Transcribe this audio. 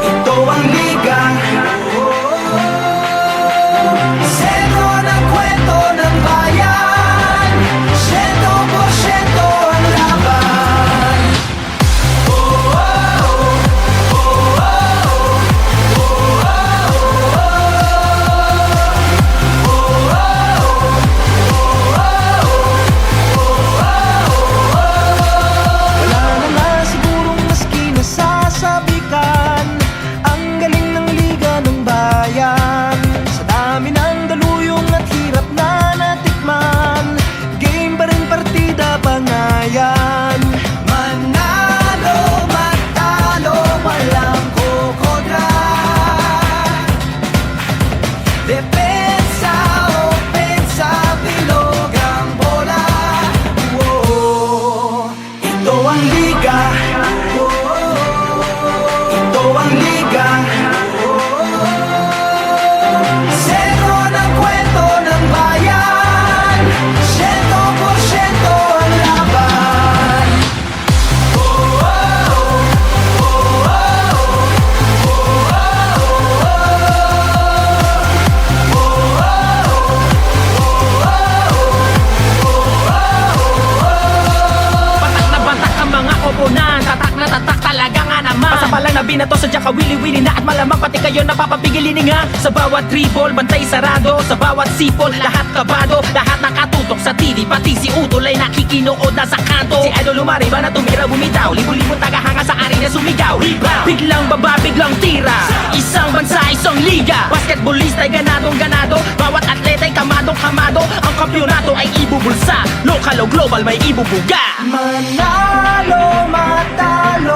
Ito ang liga. Sentro ng kwento ng bayan, 100% ang laban. Wala na nga sigurong maski nasasabikan, ang galing ng liga ng bayan. Sa dami ng daluyong at hirap na natikman, game pa rin, partida pa nga yan. Manalo, matalo, walang kukontra. Depensa, opensa, bilog ang bola. Ito ang liga. Ito ang liga. Sentro ng kwento ng bayan, 100% ang laban. Batak na batak ang mga koponan, tatak na tatak talaga nga naman. Pasapalang na binato, sadya ka wili-wili na, at malamang pati kayo napapapigilin nga. Sa bawat dribble, bantay sarado, sa bawat sipol, lahat kabado. Lahat nakatutok sa TV, pati si Utol ay nakikinood na sa kanto. Si Idol lumariba na tumira bumitaw, libo-libo tagahanga sa arena sumigaw. Rebound, biglang baba, biglang tira, isang bansa, isang liga. Basketballista ay ganadong ganado, bawat atleta ay kamadong kamado. Ang kampyonato ay ibubulsa, lokal o global may ibubuga. Manalo, matalo,